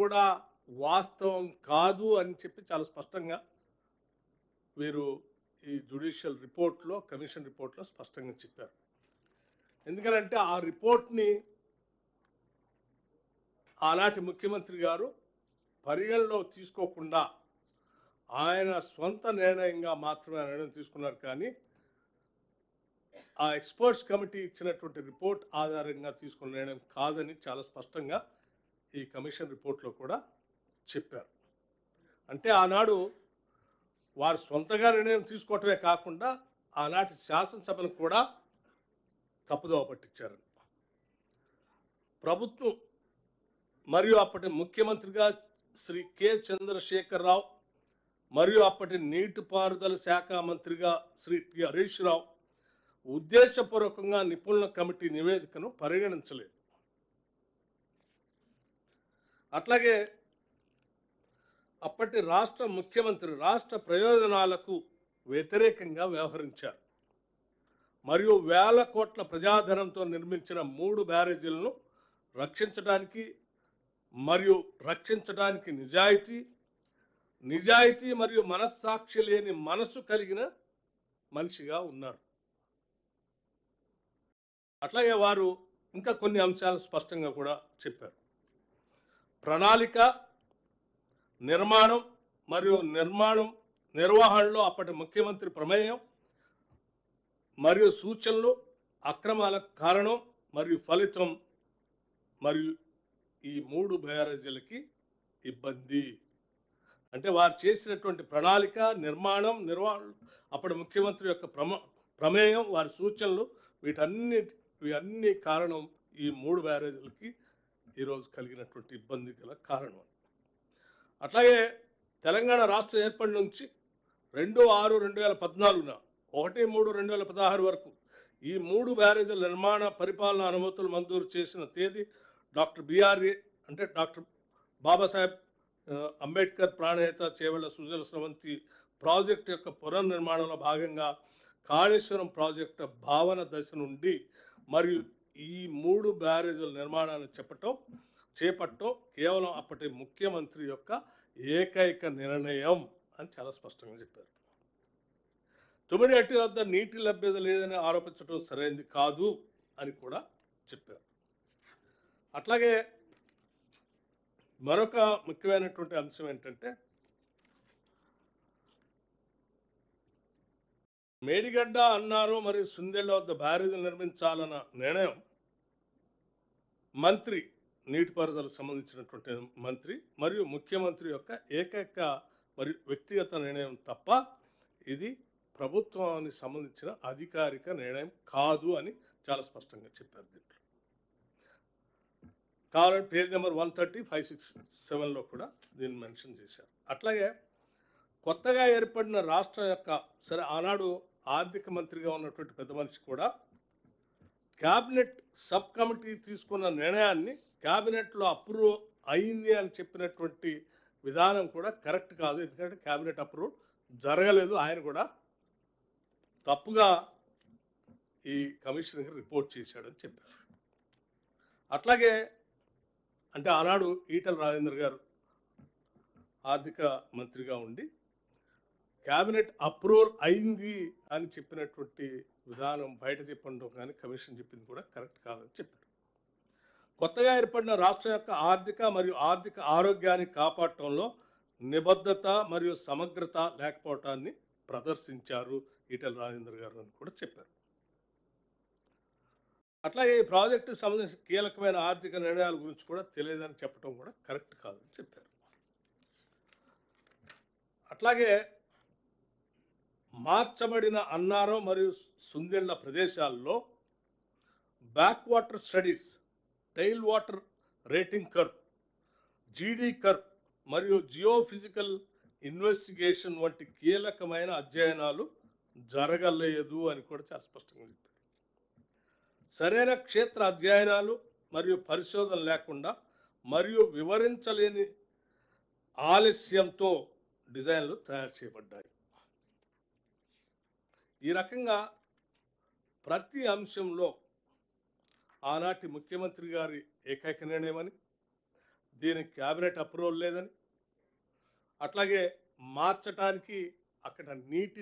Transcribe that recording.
కూడా వాస్తవం కాదు అని చెప్పి చాలా స్పష్టంగా వీరు ఈ జ్యుడిషియల్ రిపోర్ట్లో, కమిషన్ రిపోర్ట్లో స్పష్టంగా చెప్పారు. ఎందుకంటే ఆ రిపోర్ట్ని ఆనాటి ముఖ్యమంత్రి గారు పరిగణలో తీసుకోకుండా ఆయన స్వంత నిర్ణయంగా మాత్రమే నిర్ణయం తీసుకున్నారు. కానీ ఆ ఎక్స్పర్ట్స్ కమిటీ ఇచ్చినటువంటి రిపోర్ట్ ఆధారంగా తీసుకున్న నిర్ణయం కాదని చాలా స్పష్టంగా ఈ కమిషన్ రిపోర్ట్లో కూడా చెప్పారు. అంటే ఆనాడు వారు సొంతగా నిర్ణయం తీసుకోవటమే కాకుండా ఆనాటి శాసనసభను కూడా తప్పుదోవ పట్టించారు. ప్రభుత్వం మరియు అప్పటి ముఖ్యమంత్రిగా శ్రీ కె చంద్రశేఖరరావు మరియు అప్పటి నీటిపారుదల శాఖ మంత్రిగా శ్రీ టి హరీష్ రావు ఉద్దేశపూర్వకంగా నిపుణుల కమిటీ నివేదికను పరిగణించలేదు. అట్లాగే అప్పటి రాష్ట్ర ముఖ్యమంత్రి రాష్ట్ర ప్రయోజనాలకు వ్యతిరేకంగా వ్యవహరించారు మరియు వేల కోట్ల ప్రజాధనంతో నిర్మించిన 3 బ్యారేజీలను రక్షించడానికి నిజాయితీ మరియు మనస్సాక్షి లేని మనసు కలిగిన మనిషిగా ఉన్నారు. అట్లాగే వారు ఇంకా కొన్ని అంశాలు స్పష్టంగా కూడా చెప్పారు. ప్రణాళిక, నిర్మాణం మరియు నిర్వహణలో అప్పటి ముఖ్యమంత్రి ప్రమేయం మరియు సూచనలు అక్రమాలకు కారణం మరియు ఫలితం మరియు ఈ 3 బ్యారేజీలకి ఇబ్బంది. అంటే వారు చేసినటువంటి ప్రణాళిక, నిర్వహణ, అప్పటి ముఖ్యమంత్రి యొక్క ప్రమేయం, వారి సూచనలు, వీటన్ని కారణం ఈ 3 బ్యారేజీలకి ఈరోజు కలిగినటువంటి ఇబ్బంది గల కారణం. అట్లాగే తెలంగాణ రాష్ట్రం ఏర్పడి నుంచి 2/6/2014 1/3/2016 వరకు ఈ 3 బ్యారేజీల నిర్మాణ పరిపాలన అనుమతులు మంజూరు చేసిన తేదీ డాక్టర్ బాబాసాహెబ్ అంబేద్కర్ ప్రాణేత చేవెళ్ల సుజల స్రవంతి ప్రాజెక్టు యొక్క పునర్నిర్మాణంలో భాగంగా కాళేశ్వరం ప్రాజెక్టు భావన దశ నుండి మరియు ఈ 3 బ్యారేజీల నిర్మాణాన్ని చేపట్టడం కేవలం అప్పటి ముఖ్యమంత్రి యొక్క ఏకైక నిర్ణయం అని చాలా స్పష్టంగా చెప్పారు. తుమ్మిడిహట్టి వద్ద నీటి లభ్యత లేదని ఆరోపించడం సరైనది కాదు అని కూడా చెప్పారు. అట్లాగే మరొక ముఖ్యమైనటువంటి అంశం ఏంటంటే మేడిగడ్డ, అన్నారం మరియు సుందెళ్ల వద్ద బ్యారేజీలు నిర్మించాలన్న నిర్ణయం మంత్రి, నీటిపారుదల సంబంధించినటువంటి మంత్రి మరియు ముఖ్యమంత్రి యొక్క ఏకైక మరియు వ్యక్తిగత నిర్ణయం తప్ప ఇది ప్రభుత్వానికి సంబంధించిన అధికారిక నిర్ణయం కాదు అని చాలా స్పష్టంగా చెప్పారు. దీంట్లో కావాలంటే పేజ్ నెంబర్ 130, 567లో కూడా దీన్ని మెన్షన్ చేశారు. అట్లాగే కొత్తగా ఏర్పడిన రాష్ట్రం యొక్క ఆనాడు ఆర్థిక మంత్రిగా ఉన్నటువంటి పెద్ద మనిషి కూడా క్యాబినెట్ సబ్ కమిటీ తీసుకున్న నిర్ణయాన్ని క్యాబినెట్లో అప్రూవ్ అయింది అని చెప్పినటువంటి విధానం కూడా కరెక్ట్ కాదు. ఎందుకంటే క్యాబినెట్ అప్రూవ్ జరగలేదు. ఆయన కూడా తప్పుగా ఈ కమిషన్కి రిపోర్ట్ చేశాడని చెప్పారు. అట్లాగే అంటే ఆనాడు ఈటల రాజేందర్ గారు ఆర్థిక మంత్రిగా ఉండి క్యాబినెట్ అప్రూవల్ అయింది అని చెప్పినటువంటి విధానం బయట చెప్పడం కానీ కమిషన్ చెప్పింది కూడా కరెక్ట్ కాదని చెప్పారు. కొత్తగా ఏర్పడిన రాష్ట్రం యొక్క ఆర్థిక ఆరోగ్యాన్ని కాపాడటంలో నిబద్ధత మరియు సమగ్రత లేకపోవటాన్ని ప్రదర్శించారు ఈటల రాజేందర్ గారు అని కూడా చెప్పారు. అట్లాగే ఈ ప్రాజెక్టు సంబంధించిన కీలకమైన ఆర్థిక నిర్ణయాల గురించి కూడా తెలియదని చెప్పడం కూడా కరెక్ట్ కాదని చెప్పారు. అట్లాగే మార్చబడిన అన్నారం మరియు సుందెళ్ల ప్రదేశాల్లో back water studies, tail water rating curve, GD curve మరియు జియోఫిజికల్ ఇన్వెస్టిగేషన్ వంటి కీలకమైన అధ్యయనాలు జరగలేదు అని కూడా చాలా స్పష్టంగా చెప్పారు. సరైన క్షేత్ర అధ్యయనాలు మరియు పరిశోధన లేకుండా మరియు వివరించలేని ఆలస్యంతో డిజైన్లు తయారు చేయబడ్డాయి. ఈ రకంగా ప్రతి అంశంలో ఆనాటి ముఖ్యమంత్రి గారి ఏకైక నిర్ణయమని, దీనికి క్యాబినెట్ అప్రూవల్ లేదని, అట్లాగే మార్చటానికి అక్కడ నీటి